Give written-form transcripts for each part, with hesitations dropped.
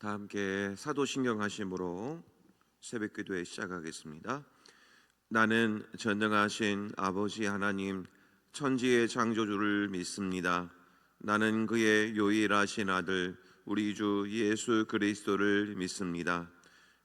다 함께 사도신경 하심으로 새벽기도회 시작하겠습니다. 나는 전능하신 아버지 하나님 천지의 창조주를 믿습니다. 나는 그의 유일하신 아들 우리 주 예수 그리스도를 믿습니다.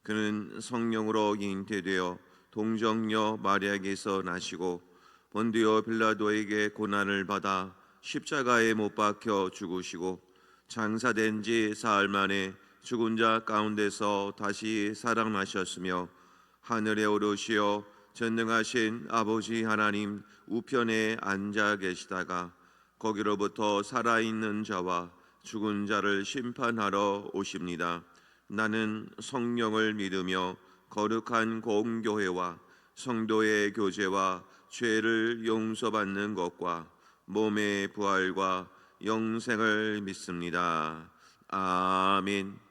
그는 성령으로 잉태되어 동정녀 마리아에게서 나시고 본디오 빌라도에게 고난을 받아 십자가에 못 박혀 죽으시고 장사된 지 사흘 만에 죽은 자 가운데서 다시 살아나셨으며 하늘에 오르시어 전능하신 아버지 하나님 우편에 앉아 계시다가 거기로부터 살아있는 자와 죽은 자를 심판하러 오십니다. 나는 성령을 믿으며 거룩한 공교회와 성도의 교제와 죄를 용서받는 것과 몸의 부활과 영생을 믿습니다. 아멘.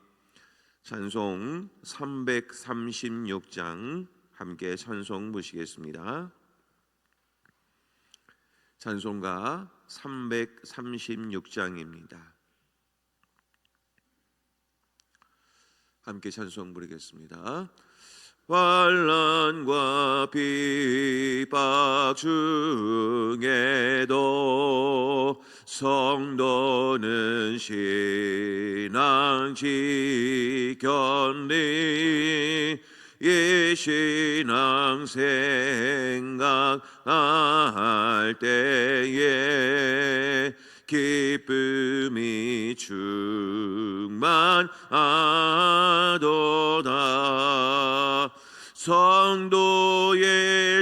찬송 336장 함께 찬송 보시겠습니다. 찬송가 336장입니다. 함께 찬송 부르겠습니다. 환난과 핍박 중에도 성도는 신앙 지켰니 이 신앙 생각할 때에 기쁨이 충만하도다. 성도의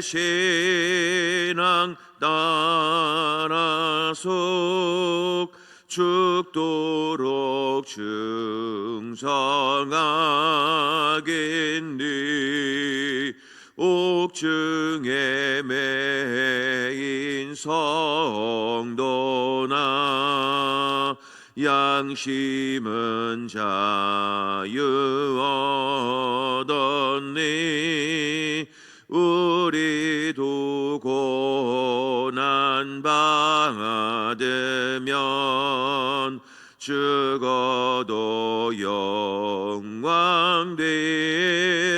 신앙 따라서 죽도록 충성하겠니. 옥중에 매인 성도나 양심은 자유 얻었니. 우리도 고난 받으면 죽어도 영광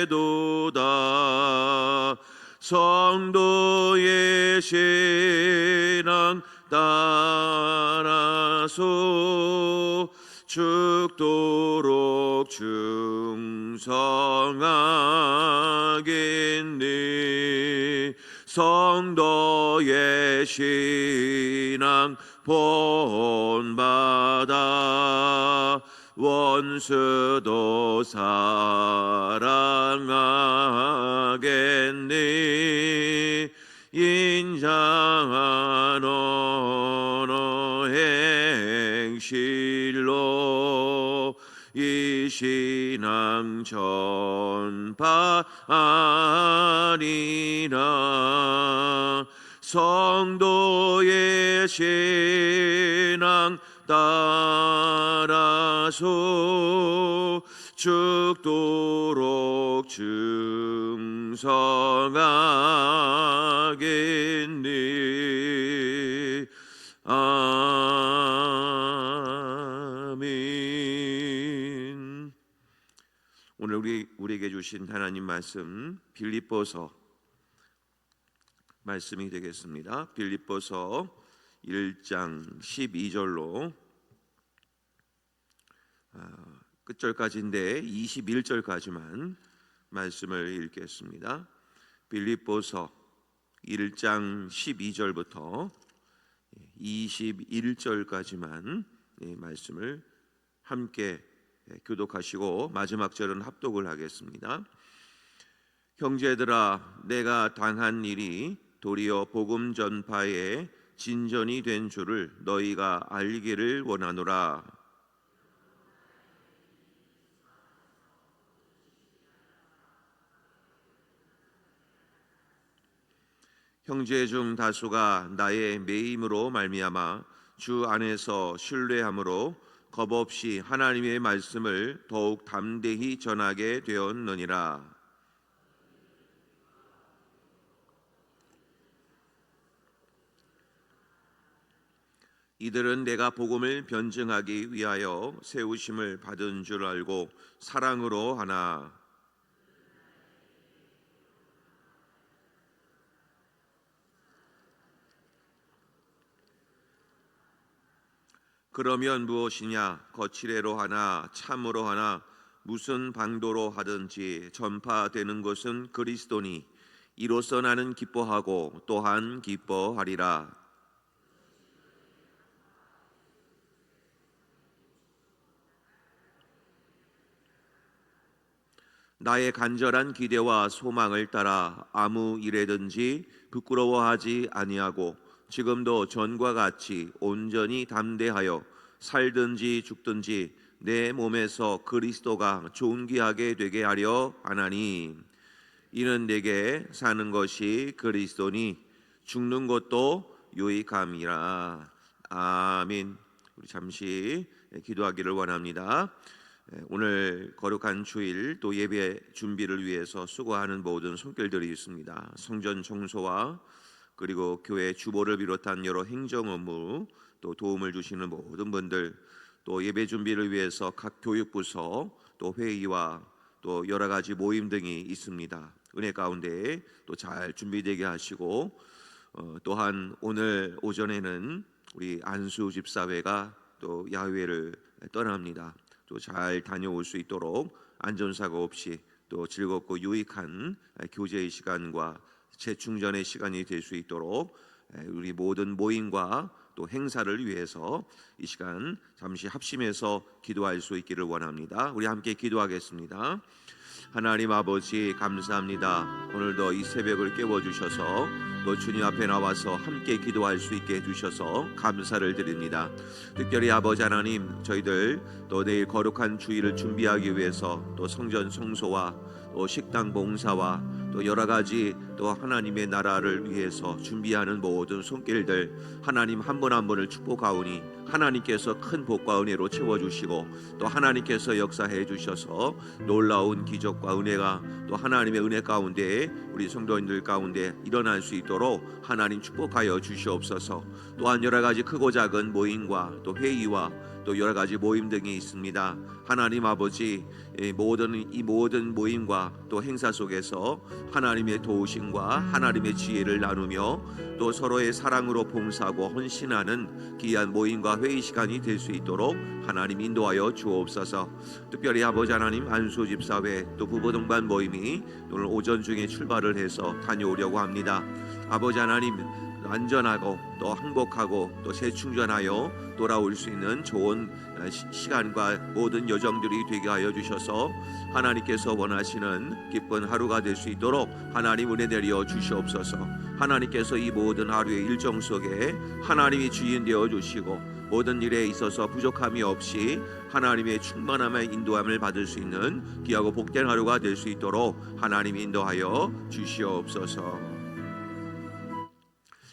되도다. 성도의 신앙 따라서 죽도록 충성하겠니. 성도의 신앙 본받아 원수도 사랑하겠니. 인자한 언어 행실로 이 신앙 전파하리라. 성도의 신앙 따라서 죽도록 충성하겠니. 아멘. 오늘 우리에게 주신 하나님 말씀 빌립보서 말씀이 되겠습니다. 빌립보서 1장 12절로 끝절까지인데 21절까지만 말씀을 읽겠습니다. 빌립보서 1장 12절부터 21절까지만 말씀을 함께 교독하시고 마지막 절은 합독을 하겠습니다. 형제들아, 내가 당한 일이 도리어 복음 전파에 진전이 된 줄을 너희가 알기를 원하노라. 형제 중 다수가 나의 매임으로 말미암아 주 안에서 신뢰함으로 겁없이 하나님의 말씀을 더욱 담대히 전하게 되었느니라. 이들은 내가 복음을 변증하기 위하여 세우심을 받은 줄 알고 사랑으로 하나. 그러면 무엇이냐? 거칠애로 하나 참으로 하나 무슨 방도로 하든지 전파되는 것은 그리스도니 이로써 나는 기뻐하고 또한 기뻐하리라. 나의 간절한 기대와 소망을 따라 아무 일에든지 부끄러워하지 아니하고 지금도 전과 같이 온전히 담대하여 살든지 죽든지 내 몸에서 그리스도가 존귀하게 되게 하려 하나니 이는 내게 사는 것이 그리스도니 죽는 것도 유익함이라. 아멘. 우리 잠시 기도하기를 원합니다. 오늘 거룩한 주일 또 예배 준비를 위해서 수고하는 모든 손길들이 있습니다. 성전 청소와 그리고 교회 주보를 비롯한 여러 행정 업무 또 도움을 주시는 모든 분들 또 예배 준비를 위해서 각 교육부서 또 회의와 또 여러 가지 모임 등이 있습니다. 은혜 가운데 또 잘 준비되게 하시고 또한 오늘 오전에는 우리 안수 집사회가 또 야외를 떠납니다. 또 잘 다녀올 수 있도록 안전사고 없이 또 즐겁고 유익한 교제의 시간과 재충전의 시간이 될 수 있도록 우리 모든 모임과 또 행사를 위해서 이 시간 잠시 합심해서 기도할 수 있기를 원합니다. 우리 함께 기도하겠습니다. 하나님 아버지 감사합니다. 오늘도 이 새벽을 깨워주셔서 또 주님 앞에 나와서 함께 기도할 수 있게 해주셔서 감사를 드립니다. 특별히 아버지 하나님 저희들 또 내일 거룩한 주일을 준비하기 위해서 또 성전 성소와 또 식당 봉사와 또 여러 가지 또 하나님의 나라를 위해서 준비하는 모든 손길들 하나님 한 분 한 분을 축복하오니 하나님께서 큰 복과 은혜로 채워주시고 또 하나님께서 역사해 주셔서 놀라운 기적과 은혜가 또 하나님의 은혜 가운데 우리 성도님들 가운데 일어날 수 있도록 하나님 축복하여 주시옵소서. 또한 여러 가지 크고 작은 모임과 또 회의와 또 여러 가지 모임 등이 있습니다. 하나님 아버지 이 모든 모임과 또 행사 속에서 하나님의 도우심과 하나님의 지혜를 나누며 또 서로의 사랑으로 봉사하고 헌신하는 귀한 모임과 회의 시간이 될 수 있도록 하나님 인도하여 주옵소서. 특별히 아버지 하나님 안수 집사회 또 부부 동반 모임이 오늘 오전 중에 출발을 해서 다녀오려고 합니다. 아버지 하나님 안전하고 또 행복하고 또 재충전하여 돌아올 수 있는 좋은 시간과 모든 여정들이 되게 하여 주셔서 하나님께서 원하시는 기쁜 하루가 될 수 있도록 하나님 은혜 내려 주시옵소서. 하나님께서 이 모든 하루의 일정 속에 하나님이 주인 되어 주시고 모든 일에 있어서 부족함이 없이 하나님의 충만함의 인도함을 받을 수 있는 귀하고 복된 하루가 될 수 있도록 하나님 인도하여 주시옵소서.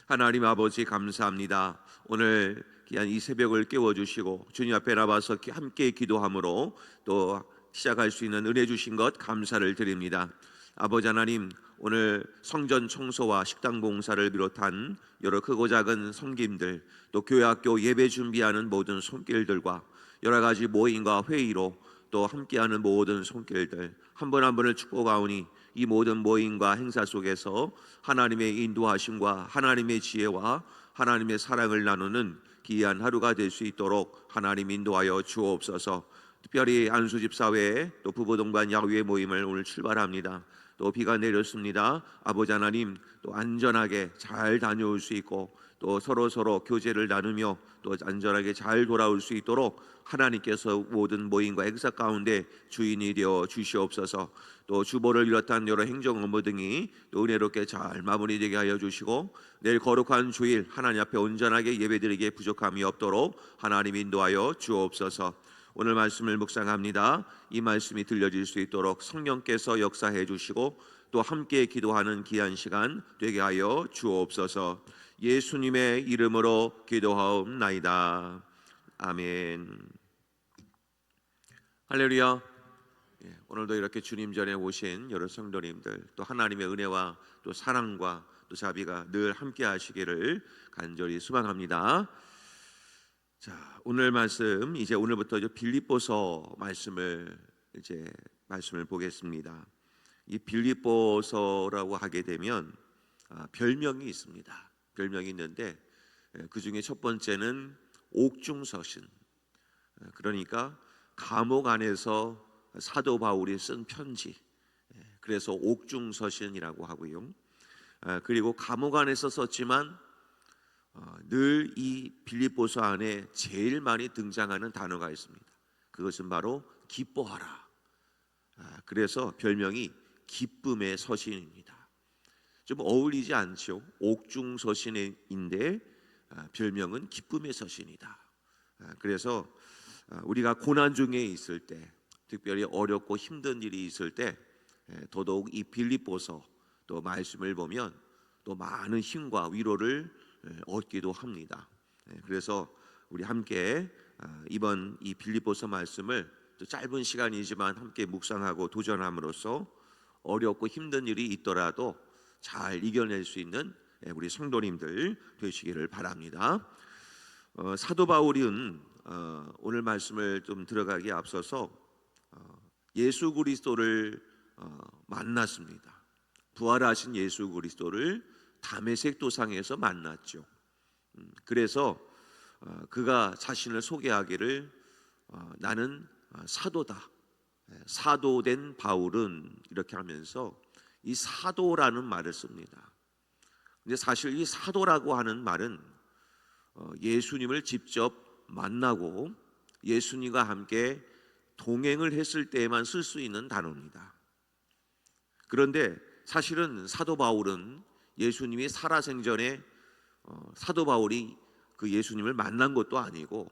하나님 아버지 감사합니다. 오늘 귀한 이 새벽을 깨워주시고 주님 앞에 나와서 함께 기도함으로 또 시작할 수 있는 은혜 주신 것 감사를 드립니다. 아버지 하나님 오늘 성전 청소와 식당 봉사를 비롯한 여러 크고 작은 섬김들 또 교회학교 예배 준비하는 모든 손길들과 여러 가지 모임과 회의로 또 함께하는 모든 손길들 한 분 한 분을 축복하오니 이 모든 모임과 행사 속에서 하나님의 인도하심과 하나님의 지혜와 하나님의 사랑을 나누는 귀한 하루가 될 수 있도록 하나님 인도하여 주옵소서. 특별히 안수집사회 또 부부동반 야외 모임을 오늘 출발합니다. 또 비가 내렸습니다. 아버지 하나님 또 안전하게 잘 다녀올 수 있고 또 서로 교제를 나누며 또 안전하게 잘 돌아올 수 있도록 하나님께서 모든 모임과 행사 가운데 주인이 되어 주시옵소서. 또 주보를 비롯한 여러 행정 업무 등이 또 은혜롭게 잘 마무리되게 하여 주시고 내일 거룩한 주일 하나님 앞에 온전하게 예배드리기에 부족함이 없도록 하나님 인도하여 주옵소서. 오늘 말씀을 묵상합니다. 이 말씀이 들려질 수 있도록 성령께서 역사해 주시고 또 함께 기도하는 귀한 시간 되게 하여 주옵소서. 예수님의 이름으로 기도하옵나이다. 아멘. 할렐루야. 오늘도 이렇게 주님 전에 오신 여러 성도님들 또 하나님의 은혜와 또 사랑과 또 자비가 늘 함께 하시기를 간절히 소망합니다. 자, 오늘 말씀 이제 오늘부터 빌립보서 말씀을 보겠습니다. 이 빌립보서라고 하게 되면 별명이 있습니다. 별명이 있는데 그 중에 첫 번째는 옥중서신. 그러니까 감옥 안에서 사도 바울이 쓴 편지. 그래서 옥중서신이라고 하고요. 그리고 감옥 안에서 썼지만 늘 이 빌립보서 안에 제일 많이 등장하는 단어가 있습니다. 그것은 바로 기뻐하라. 그래서 별명이 기쁨의 서신입니다. 좀 어울리지 않죠? 옥중서신인데 별명은 기쁨의 서신이다. 그래서 우리가 고난 중에 있을 때, 특별히 어렵고 힘든 일이 있을 때 더더욱 이 빌립보서 또 말씀을 보면 또 많은 힘과 위로를 얻기도 합니다. 그래서 우리 함께 이번 이 빌립보서 말씀을 또 짧은 시간이지만 함께 묵상하고 도전함으로써 어렵고 힘든 일이 있더라도 잘 이겨낼 수 있는 우리 성도님들 되시기를 바랍니다. 사도 바울은 오늘 말씀을 좀 들어가기에 앞서서 예수 그리스도를 만났습니다. 부활하신 예수 그리스도를 다메섹 도상에서 만났죠. 그래서 그가 자신을 소개하기를 나는 사도다. 사도된 바울은 이렇게 하면서 이 사도라는 말을 씁니다. 근데 사실 이 사도라고 하는 말은 예수님을 직접 만나고 예수님과 함께 동행을 했을 때에만 쓸 수 있는 단어입니다. 그런데 사실은 사도 바울은 예수님이 살아생전에 사도 바울이 그 예수님을 만난 것도 아니고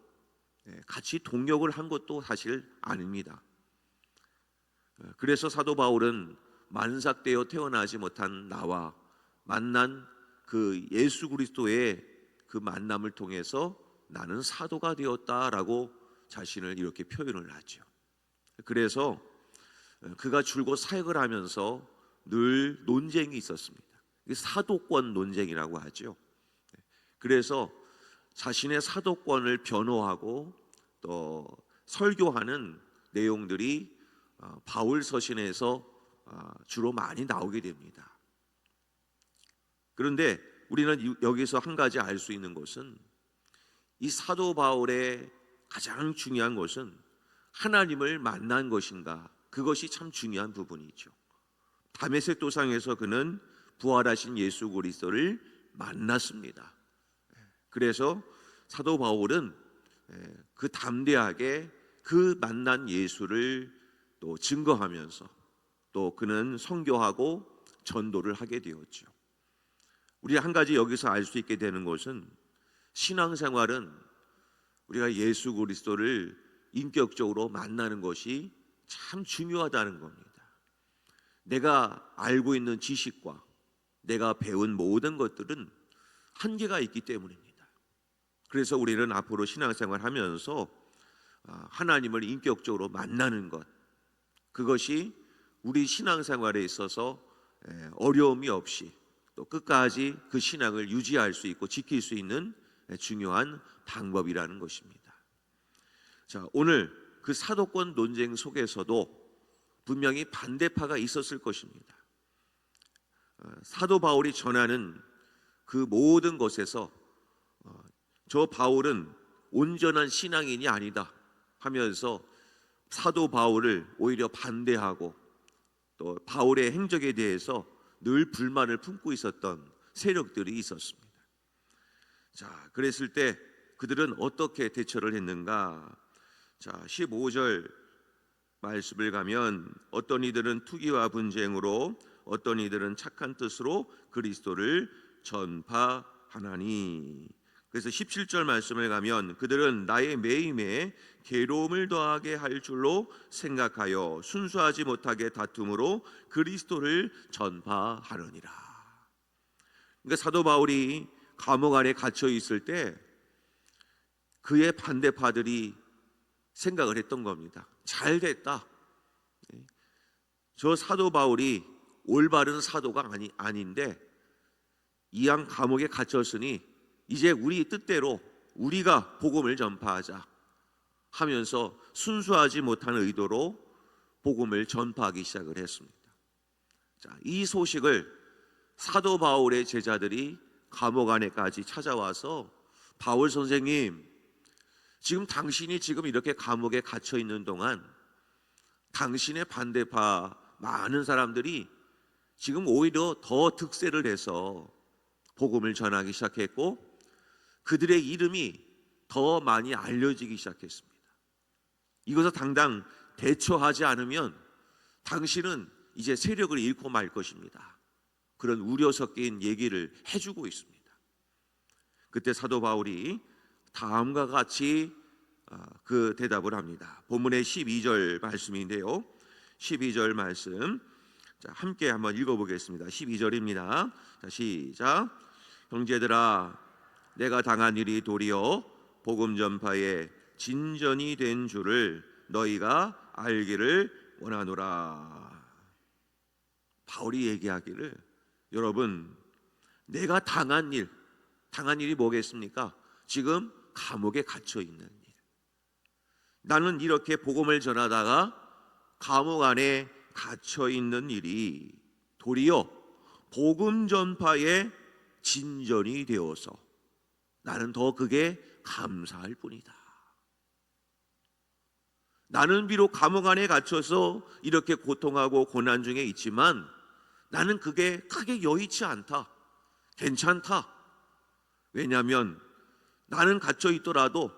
같이 동역을 한 것도 사실 아닙니다. 그래서 사도 바울은 만삭되어 태어나지 못한 나와 만난 그 예수 그리스도의 그 만남을 통해서 나는 사도가 되었다라고 자신을 이렇게 표현을 하죠. 그래서 그가 줄곧 사역을 하면서 늘 논쟁이 있었습니다. 사도권 논쟁이라고 하죠. 그래서 자신의 사도권을 변호하고 또 설교하는 내용들이 바울 서신에서 주로 많이 나오게 됩니다. 그런데 우리는 여기서 한 가지 알 수 있는 것은 이 사도 바울의 가장 중요한 것은 하나님을 만난 것인가, 그것이 참 중요한 부분이죠. 다메섹 도상에서 그는 부활하신 예수 그리스도를 만났습니다. 그래서 사도 바울은 그 담대하게 그 만난 예수를 또 증거하면서 또 그는 선교하고 전도를 하게 되었죠. 우리 한 가지 여기서 알 수 있게 되는 것은 신앙생활은 우리가 예수 그리스도를 인격적으로 만나는 것이 참 중요하다는 겁니다. 내가 알고 있는 지식과 내가 배운 모든 것들은 한계가 있기 때문입니다. 그래서 우리는 앞으로 신앙생활 하면서 하나님을 인격적으로 만나는 것, 그것이 우리 신앙생활에 있어서 어려움이 없이 또 끝까지 그 신앙을 유지할 수 있고 지킬 수 있는 중요한 방법이라는 것입니다. 자, 오늘 그 사도권 논쟁 속에서도 분명히 반대파가 있었을 것입니다. 사도 바울이 전하는 그 모든 것에서 저 바울은 온전한 신앙인이 아니다 하면서 사도 바울을 오히려 반대하고 또 바울의 행적에 대해서 늘 불만을 품고 있었던 세력들이 있었습니다. 자, 그랬을 때 그들은 어떻게 대처를 했는가? 자, 15절 말씀을 가면 어떤 이들은 투기와 분쟁으로 어떤 이들은 착한 뜻으로 그리스도를 전파하나니. 그래서 17절 말씀을 가면 그들은 나의 매임에 괴로움을 더하게 할 줄로 생각하여 순수하지 못하게 다툼으로 그리스도를 전파하느니라. 그러니까 사도 바울이 감옥 안에 갇혀 있을 때 그의 반대파들이 생각을 했던 겁니다. 잘 됐다. 저 사도 바울이 올바른 사도가 아닌데 이왕 감옥에 갇혔으니 이제 우리 뜻대로 우리가 복음을 전파하자 하면서 순수하지 못한 의도로 복음을 전파하기 시작을 했습니다. 자, 이 소식을 사도 바울의 제자들이 감옥 안에까지 찾아와서 바울 선생님, 지금 당신이 지금 이렇게 감옥에 갇혀 있는 동안 당신의 반대파 많은 사람들이 지금 오히려 더 득세를 해서 복음을 전하기 시작했고 그들의 이름이 더 많이 알려지기 시작했습니다. 이것을 당장 대처하지 않으면 당신은 이제 세력을 잃고 말 것입니다. 그런 우려 섞인 얘기를 해주고 있습니다. 그때 사도 바울이 다음과 같이 그 대답을 합니다. 본문의 12절 말씀인데요, 12절 말씀 함께 한번 읽어보겠습니다. 12절입니다. 자, 시작. 형제들아, 내가 당한 일이 도리어 복음 전파에 진전이 된 줄을 너희가 알기를 원하노라. 바울이 얘기하기를, 여러분, 내가 당한 일이 뭐겠습니까? 지금 감옥에 갇혀 있는 일. 나는 이렇게 복음을 전하다가 감옥 안에 갇혀 있는 일이 도리어 복음 전파의 진전이 되어서 나는 더 그게 감사할 뿐이다. 나는 비록 감옥 안에 갇혀서 이렇게 고통하고 고난 중에 있지만 나는 그게 크게 여의치 않다. 괜찮다. 왜냐하면 나는 갇혀 있더라도,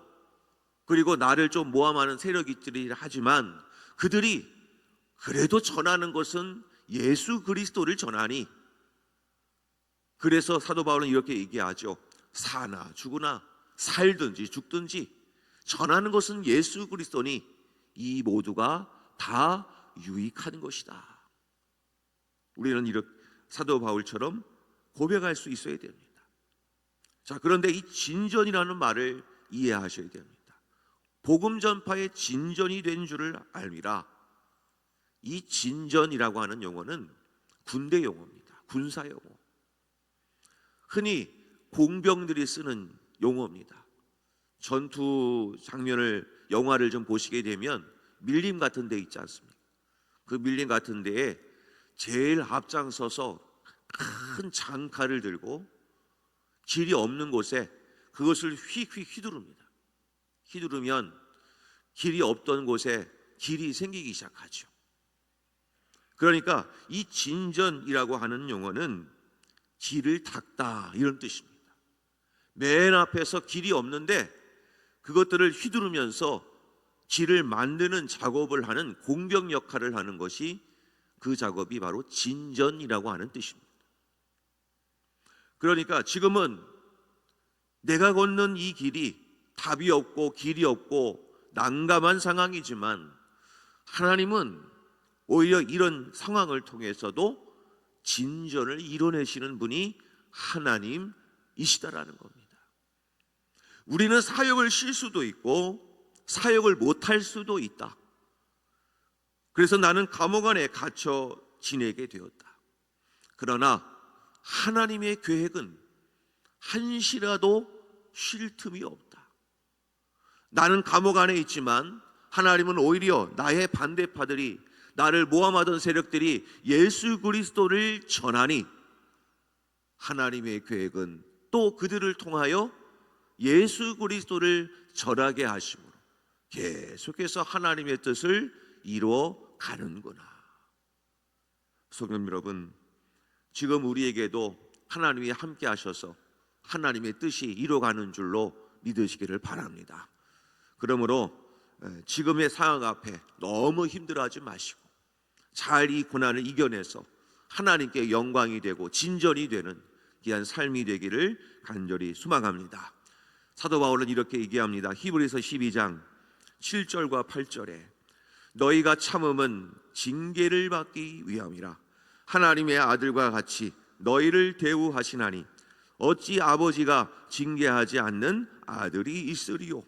그리고 나를 좀 모함하는 세력이들이 하지만 그들이 그래도 전하는 것은 예수 그리스도를 전하니, 그래서 사도 바울은 이렇게 얘기하죠. 사나 죽으나 살든지 죽든지 전하는 것은 예수 그리스도니 이 모두가 다 유익한 것이다. 우리는 이렇게 사도 바울처럼 고백할 수 있어야 됩니다. 자, 그런데 이 진전이라는 말을 이해하셔야 됩니다. 복음 전파의 진전이 된 줄을 알미라. 이 진전이라고 하는 용어는 군대 용어입니다. 군사 용어. 흔히 공병들이 쓰는 용어입니다. 전투 장면을, 영화를 좀 보시게 되면 밀림 같은 데 있지 않습니까? 그 밀림 같은 데에 제일 앞장서서 큰 장칼을 들고 길이 없는 곳에 그것을 휙휙 휘두릅니다. 휘두르면 길이 없던 곳에 길이 생기기 시작하죠. 그러니까 이 진전이라고 하는 용어는 길을 닦다, 이런 뜻입니다. 맨 앞에서 길이 없는데 그것들을 휘두르면서 길을 만드는 작업을 하는 공병 역할을 하는 것이, 그 작업이 바로 진전이라고 하는 뜻입니다. 그러니까 지금은 내가 걷는 이 길이 답이 없고 길이 없고 난감한 상황이지만 하나님은 오히려 이런 상황을 통해서도 진전을 이뤄내시는 분이 하나님이시다라는 겁니다. 우리는 사역을 쉴 수도 있고 사역을 못할 수도 있다. 그래서 나는 감옥 안에 갇혀 지내게 되었다. 그러나 하나님의 계획은 한시라도 쉴 틈이 없다. 나는 감옥 안에 있지만 하나님은 오히려 나의 반대파들이, 나를 모함하던 세력들이 예수 그리스도를 전하니 하나님의 계획은 또 그들을 통하여 예수 그리스도를 전하게 하심으로 계속해서 하나님의 뜻을 이루어 가는구나. 성도 여러분, 지금 우리에게도 하나님이 함께 하셔서 하나님의 뜻이 이루어가는 줄로 믿으시기를 바랍니다. 그러므로 지금의 상황 앞에 너무 힘들어하지 마시고 잘 이 고난을 이겨내서 하나님께 영광이 되고 진전이 되는 귀한 삶이 되기를 간절히 소망합니다. 사도 바울은 이렇게 얘기합니다. 히브리서 12장 7절과 8절에 너희가 참음은 징계를 받기 위함이라. 하나님의 아들과 같이 너희를 대우하시나니 어찌 아버지가 징계하지 않는 아들이 있으리요.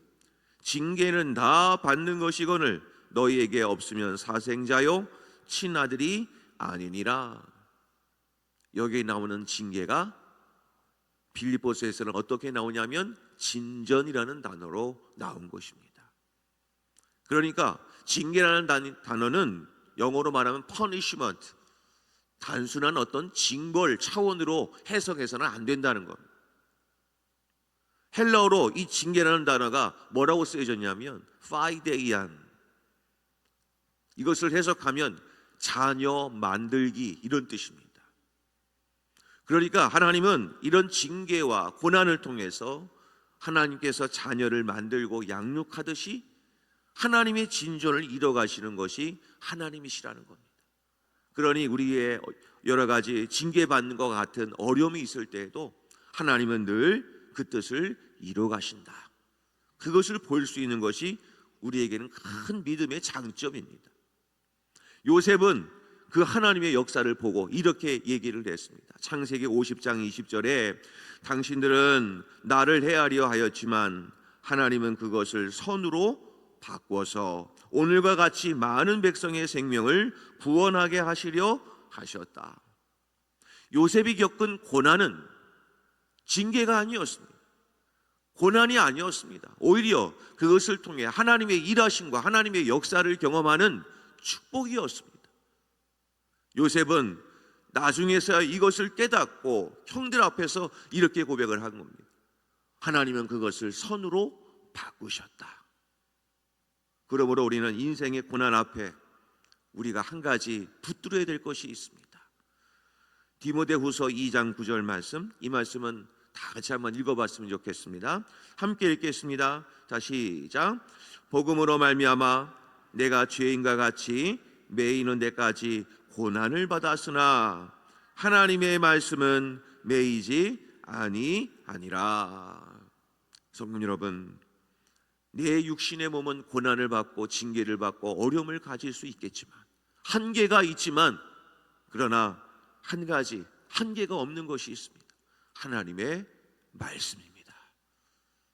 징계는 다 받는 것이거늘 너희에게 없으면 사생자요 친아들이 아니니라. 여기에 나오는 징계가 빌립보서에서는 어떻게 나오냐면 진전이라는 단어로 나온 것입니다. 그러니까 징계라는 단어는 영어로 말하면 punishment, 단순한 어떤 징벌 차원으로 해석해서는 안 된다는 겁니다. 헬라어로 이 징계라는 단어가 뭐라고 쓰여졌냐면 파이데이안, 이것을 해석하면 자녀 만들기, 이런 뜻입니다. 그러니까 하나님은 이런 징계와 고난을 통해서 하나님께서 자녀를 만들고 양육하듯이 하나님의 진전을 이뤄가시는 것이 하나님이시라는 겁니다. 그러니 우리의 여러 가지 징계받는 것 같은 어려움이 있을 때에도 하나님은 늘 그 뜻을 이뤄가신다. 그것을 볼 수 있는 것이 우리에게는 큰 믿음의 장점입니다. 요셉은 그 하나님의 역사를 보고 이렇게 얘기를 했습니다. 창세기 50장 20절에 당신들은 나를 헤아려 하였지만 하나님은 그것을 선으로 바꿔서 오늘과 같이 많은 백성의 생명을 구원하게 하시려 하셨다. 요셉이 겪은 고난은 징계가 아니었습니다. 고난이 아니었습니다. 오히려 그것을 통해 하나님의 일하심과 하나님의 역사를 경험하는 축복이었습니다. 요셉은 나중에서야 이것을 깨닫고 형들 앞에서 이렇게 고백을 한 겁니다. 하나님은 그것을 선으로 바꾸셨다. 그러므로 우리는 인생의 고난 앞에 우리가 한 가지 붙들어야 될 것이 있습니다. 디모데후서 2장 9절 말씀, 이 말씀은 다 같이 한번 읽어봤으면 좋겠습니다. 함께 읽겠습니다. 자, 시작. 복음으로 말미암아 내가 죄인과 같이 매이는 데까지 고난을 받았으나 하나님의 말씀은 매이지 아니하니라. 성도 여러분, 내 육신의 몸은 고난을 받고 징계를 받고 어려움을 가질 수 있겠지만, 한계가 있지만, 그러나 한 가지 한계가 없는 것이 있습니다. 하나님의 말씀입니다.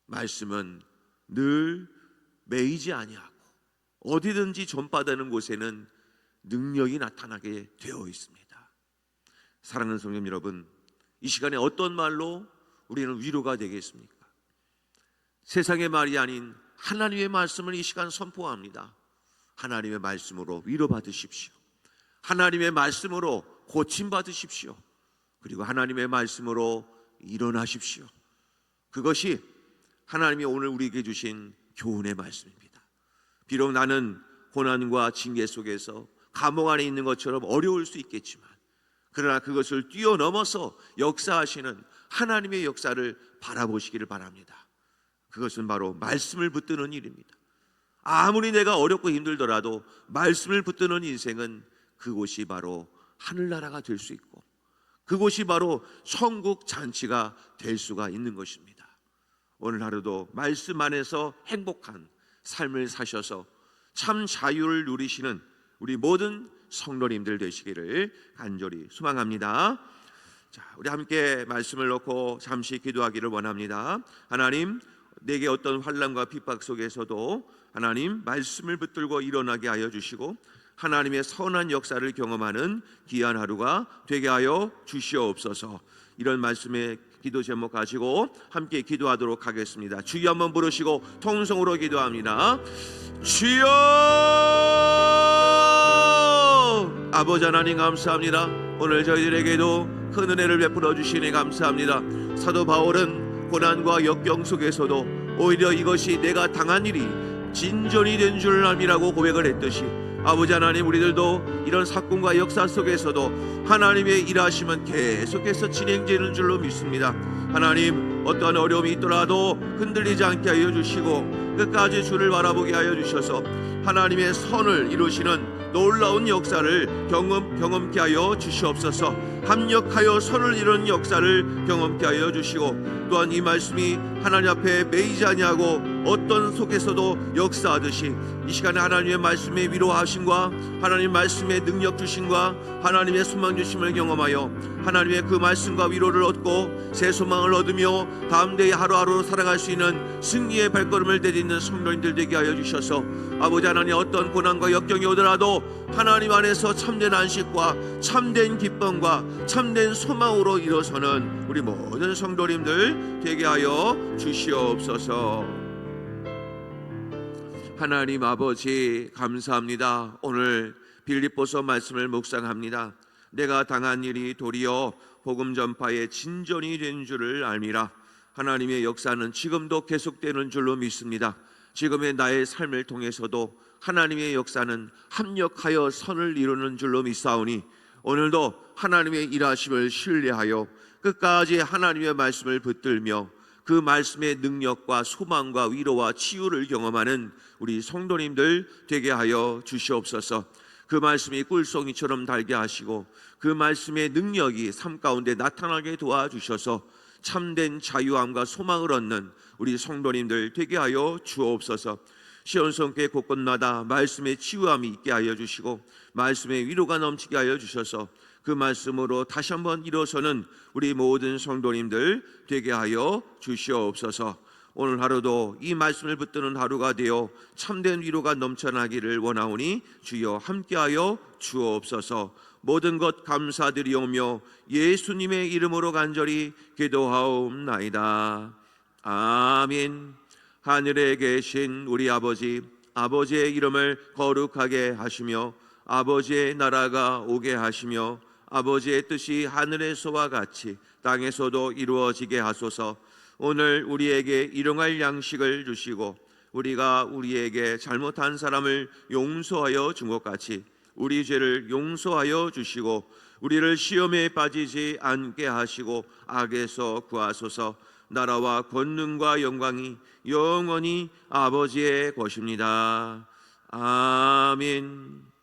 말씀은 늘 매이지 아니하고 어디든지 전파되는 곳에는 능력이 나타나게 되어 있습니다. 사랑하는 성도 여러분, 이 시간에 어떤 말로 우리는 위로가 되겠습니까? 세상의 말이 아닌 하나님의 말씀을 이 시간 선포합니다. 하나님의 말씀으로 위로받으십시오. 하나님의 말씀으로 고침받으십시오. 그리고 하나님의 말씀으로 일어나십시오. 그것이 하나님이 오늘 우리에게 주신 교훈의 말씀입니다. 비록 나는 고난과 징계 속에서 감옥 안에 있는 것처럼 어려울 수 있겠지만, 그러나 그것을 뛰어넘어서 역사하시는 하나님의 역사를 바라보시기를 바랍니다. 그것은 바로 말씀을 붙드는 일입니다. 아무리 내가 어렵고 힘들더라도 말씀을 붙드는 인생은 그곳이 바로 하늘나라가 될 수 있고, 그곳이 바로 천국 잔치가 될 수가 있는 것입니다. 오늘 하루도 말씀 안에서 행복한 삶을 사셔서 참 자유를 누리시는 우리 모든 성도님들 되시기를 간절히 소망합니다. 자, 우리 함께 말씀을 놓고 잠시 기도하기를 원합니다. 하나님, 내게 어떤 환난과 핍박 속에서도 하나님 말씀을 붙들고 일어나게 하여 주시고, 하나님의 선한 역사를 경험하는 귀한 하루가 되게 하여 주시옵소서. 이런 말씀의 기도 제목 가지고 함께 기도하도록 하겠습니다. 주여 한번 부르시고 통성으로 기도합니다. 주여! 아버지 하나님 감사합니다. 오늘 저희들에게도 큰 은혜를 베풀어 주시니 감사합니다. 사도 바울은 고난과 역경 속에서도 오히려 이것이 내가 당한 일이 진전이 된 줄 알미라고 고백을 했듯이, 아버지 하나님, 우리들도 이런 사건과 역사 속에서도 하나님의 일하심은 계속해서 진행되는 줄로 믿습니다. 하나님, 어떠한 어려움이 있더라도 흔들리지 않게 하여 주시고 끝까지 주를 바라보게 하여 주셔서 하나님의 선을 이루시는 놀라운 역사를 경험케 하여 주시옵소서. 합력하여 선을 이루는 역사를 경험케 하여 주시고, 또한 이 말씀이 하나님 앞에 매이지 아니하고 어떤 속에서도 역사하듯이 이 시간에 하나님의 말씀의 위로하심과 하나님의 말씀의 능력 주심과 하나님의 소망 주심을 경험하여 하나님의 그 말씀과 위로를 얻고 새 소망을 얻으며 다음 대에 하루하루 살아갈 수 있는 승리의 발걸음을 내딛는 성도님들 되게 하여 주셔서 아버지 하나님, 어떤 고난과 역경이 오더라도 하나님 안에서 참된 안식과 참된 기쁨과 참된 소망으로 일어서는 우리 모든 성도님들 되게 하여 주시옵소서. 하나님 아버지, 감사합니다. 오늘 빌립보서 말씀을 묵상합니다. 내가 당한 일이 도리어 복음 전파의 진전이 된 줄을 알미라. 하나님의 역사는 지금도 계속되는 줄로 믿습니다. 지금의 나의 삶을 통해서도 하나님의 역사는 합력하여 선을 이루는 줄로 믿사오니 오늘도 하나님의 일하심을 신뢰하여 끝까지 하나님의 말씀을 붙들며 그 말씀의 능력과 소망과 위로와 치유를 경험하는 우리 성도님들 되게 하여 주시옵소서. 그 말씀이 꿀송이처럼 달게 하시고 그 말씀의 능력이 삶 가운데 나타나게 도와주셔서 참된 자유함과 소망을 얻는 우리 성도님들 되게 하여 주옵소서. 시온성교회 곳곳마다 말씀의 치유함이 있게 하여 주시고 말씀의 위로가 넘치게 하여 주셔서 그 말씀으로 다시 한번 일어서는 우리 모든 성도님들 되게 하여 주시옵소서. 오늘 하루도 이 말씀을 붙드는 하루가 되어 참된 위로가 넘쳐나기를 원하오니 주여 함께하여 주옵소서. 모든 것 감사드리오며 예수님의 이름으로 간절히 기도하옵나이다. 아멘. 하늘에 계신 우리 아버지, 아버지의 이름을 거룩하게 하시며 아버지의 나라가 오게 하시며 아버지의 뜻이 하늘에서와 같이 땅에서도 이루어지게 하소서. 오늘 우리에게 일용할 양식을 주시고 우리가 우리에게 잘못한 사람을 용서하여 준 것 같이 우리 죄를 용서하여 주시고 우리를 시험에 빠지지 않게 하시고 악에서 구하소서. 나라와 권능과 영광이 영원히 아버지의 것입니다. 아멘.